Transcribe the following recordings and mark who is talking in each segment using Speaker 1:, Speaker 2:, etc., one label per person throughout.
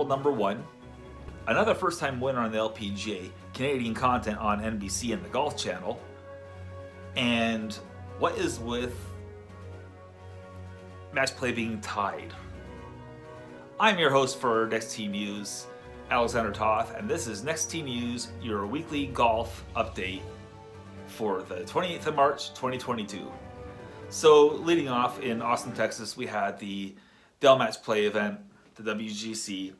Speaker 1: world number one, another first-time winner on the LPGA, Canadian content on NBC and the Golf Channel, and what is with match play being tied? I'm your host for Next Tee News, Alexander Toth, and this is Next Tee News, your weekly golf update for the 28th of March, 2022. So, leading off in Austin, Texas, we had the Dell Match Play event, the WGC,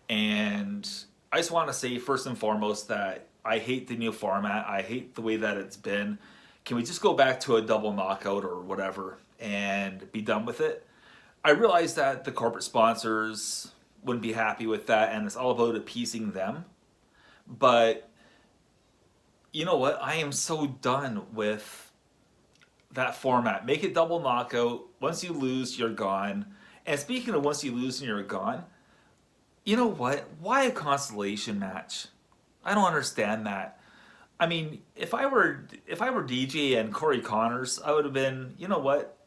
Speaker 1: and I just want to say first and foremost that I hate the new format. I hate the way that it's been. Can we just go back to a double knockout or whatever and be done with it? I realize that the corporate sponsors wouldn't be happy with that, and it's all about appeasing them. But you know what? I am so done with that format. Make it double knockout. Once you lose, you're gone. And speaking of once you lose and you're gone, you know what? Why a constellation match? I don't understand that. I mean, if I were DJ and Corey Connors, I would have been, you know what?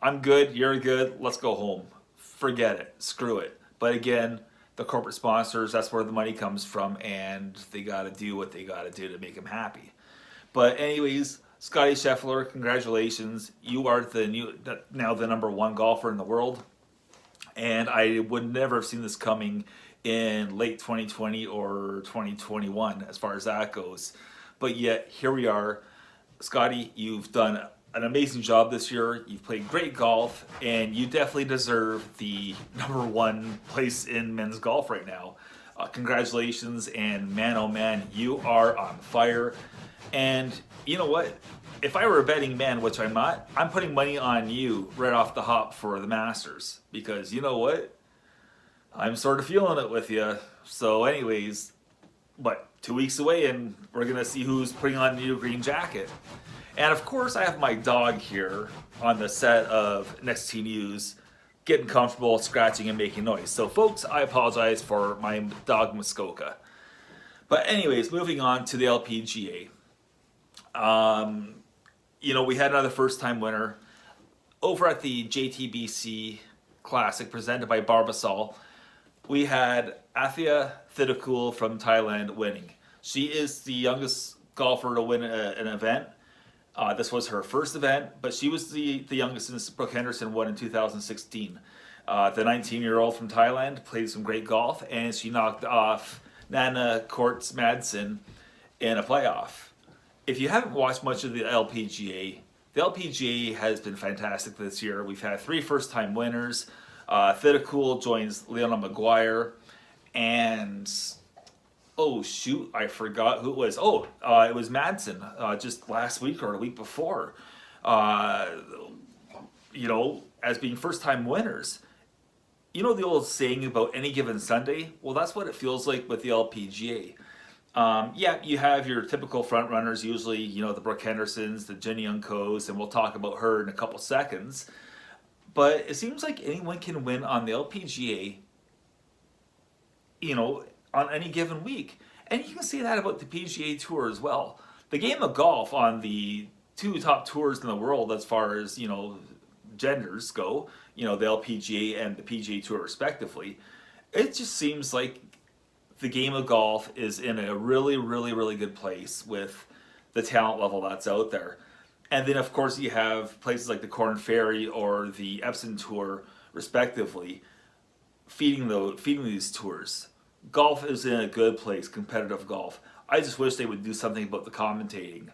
Speaker 1: I'm good, you're good, let's go home. Forget it, screw it. But again, the corporate sponsors, that's where the money comes from, and they got to do what they got to do to make them happy. But anyways, Scottie Scheffler, congratulations. You are now the number one golfer in the world. And I would never have seen this coming in late 2020 or 2021 as far as that goes. But yet, here we are. Scottie, you've done an amazing job this year. You've played great golf, and you definitely deserve the number one place in men's golf right now. Congratulations, and man, oh man, you are on fire. And you know what? If I were a betting man, which I'm not, I'm putting money on you right off the hop for the Masters. Because you know what? I'm sort of feeling it with you. So anyways, 2 weeks away, and we're going to see who's putting on the new green jacket. And of course, I have my dog here on the set of Next Tee News, getting comfortable, scratching, and making noise. So folks, I apologize for my dog Muskoka. But anyways, moving on to the LPGA. We had another first-time winner over at the JTBC Classic presented by Barbasol. We had Athia Thitikul from Thailand winning. She is the youngest golfer to win an event. This was her first event, but she was the youngest since Brooke Henderson won in 2016. The 19-year-old from Thailand played some great golf, and she knocked off Nana Courts Madsen in a playoff. If you haven't watched much of the LPGA has been fantastic this year. We've had 3 first-time winners. Thitikul joins Leona Maguire, and oh shoot, I forgot who it was. It was Madsen just last week or the week before. As being first-time winners. You know the old saying about any given Sunday? Well, that's what it feels like with the LPGA. You have your typical front runners, usually, the Brooke Hendersons, the Jenny Unkos, and we'll talk about her in a couple seconds. But it seems like anyone can win on the LPGA, on any given week. And you can say that about the PGA Tour as well. The game of golf on the 2 top tours in the world as far as, genders go, the LPGA and the PGA Tour respectively, it just seems like the game of golf is in a really, really, really good place with the talent level that's out there. And then, of course, you have places like the Korn Ferry or the Epson Tour, respectively, feeding these tours. Golf is in a good place, competitive golf. I just wish they would do something about the commentating.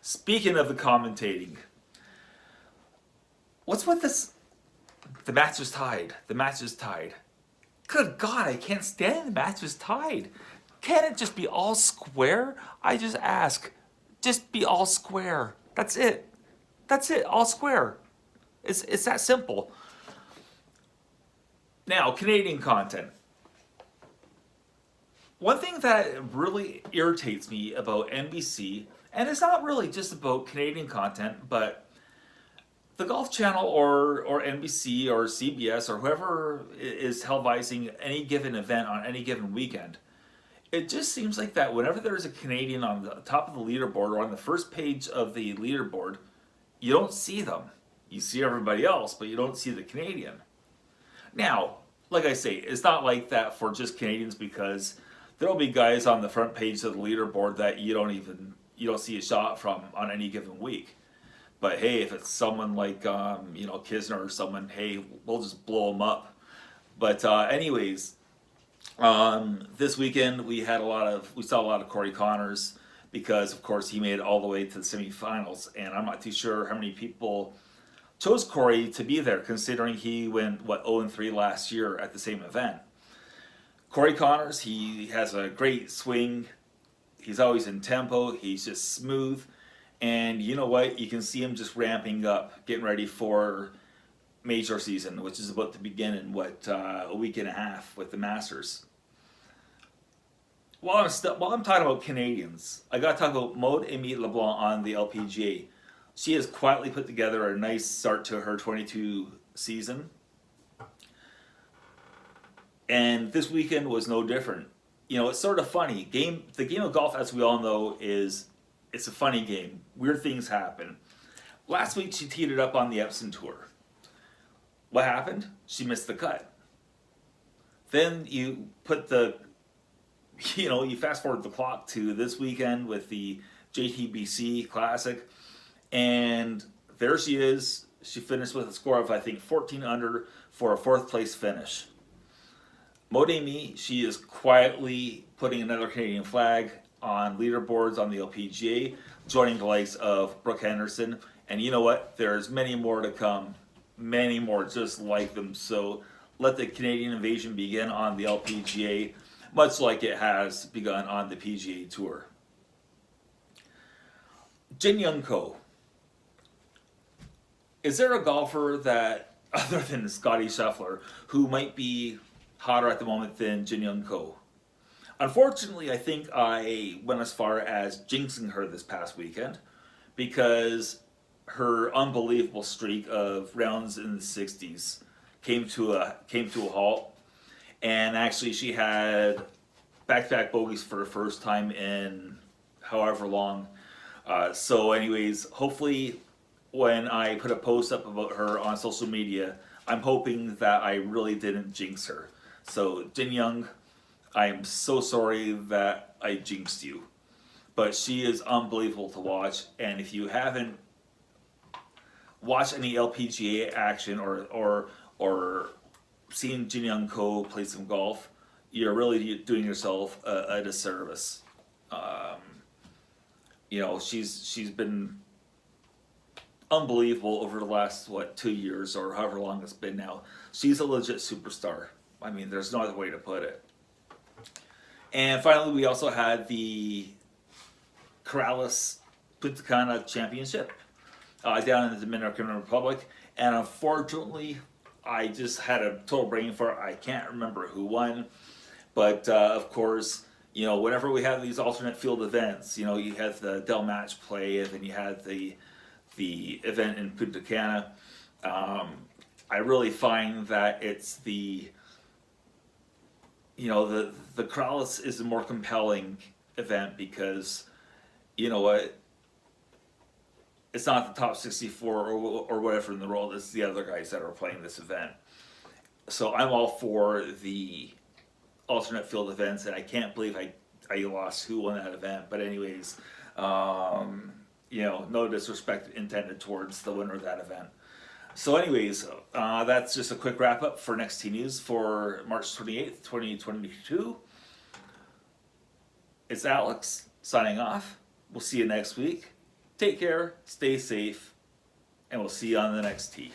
Speaker 1: Speaking of the commentating, what's with this? The match is tied. The match is tied. Good God, I can't stand the match is tied. Can't it just be all square? I just ask. Just be all square. That's it. That's it, all square. It's that simple. Now, Canadian content. One thing that really irritates me about NBC, and it's not really just about Canadian content, but the Golf Channel or NBC or CBS or whoever is televising any given event on any given weekend, it just seems like that whenever there's a Canadian on the top of the leaderboard or on the first page of the leaderboard, you don't see them. You see everybody else, but you don't see the Canadian. Now, like I say, it's not like that for just Canadians, because there'll be guys on the front page of the leaderboard that you don't see a shot from on any given week. But hey, if it's someone like Kisner or someone, hey, we'll just blow them up. But anyways, this weekend we saw a lot of Corey Connors, because of course he made it all the way to the semifinals, and I'm not too sure how many people chose Corey to be there, considering he went 0-3 last year at the same event. Corey Connors, he has a great swing. He's always in tempo. He's just smooth, and you know what? You can see him just ramping up, getting ready for major season, which is about to begin in a week and a half with the Masters. While I'm talking about Canadians, I got to talk about Maude-Aimee LeBlanc on the LPGA. She has quietly put together a nice start to her 22 season, and this weekend was no different. You know, it's sort of funny. The game of golf, as we all know, it's a funny game. Weird things happen. Last week she teed it up on the Epsom Tour. What happened? She missed the cut. Then you you fast forward the clock to this weekend with the JTBC Classic, and there she is. She finished with a score of, I think, 14 under for a fourth place finish. Maude-Aimee, she is quietly putting another Canadian flag on leaderboards on the LPGA, joining the likes of Brooke Henderson. And you know what? There's many more to come. Many more just like them. So let the Canadian invasion begin on the LPGA, much like it has begun on the PGA Tour. Jin Young Ko. Is there a golfer that, other than Scottie Scheffler, who might be hotter at the moment than Jin Young Ko? Unfortunately, I think I went as far as jinxing her this past weekend, because her unbelievable streak of rounds in the 60s came to a halt, and actually she had back-to-back bogeys for the first time in however long. So anyways, hopefully when I put a post up about her on social media, I'm hoping that I really didn't jinx her. So Jin Young, I am so sorry that I jinxed you, but she is unbelievable to watch. And if you haven't watched any LPGA action or seen Jin Young Ko play some golf, you're really doing yourself a disservice. She's been unbelievable over the last 2 years or however long it's been now. She's a legit superstar. I mean, there's no other way to put it. And finally, we also had the Corrales Punta Cana Championship down in the Dominican Republic, and unfortunately, I just had a total brain fart. I can't remember who won, but of course, whenever we have these alternate field events, you have the Del Match play, and then you had the event in Punta Cana. I really find that it's the Corrales is a more compelling event, because you know what, it's not the top 64 or whatever in the world, it's the other guys that are playing this event. So I'm all for the alternate field events, and I can't believe I lost who won that event. But anyways, no disrespect intended towards the winner of that event. So anyways, that's just a quick wrap up for Next T News for March 28th, 2022. It's Alex signing off. We'll see you next week. Take care, stay safe, and we'll see you on the next tee.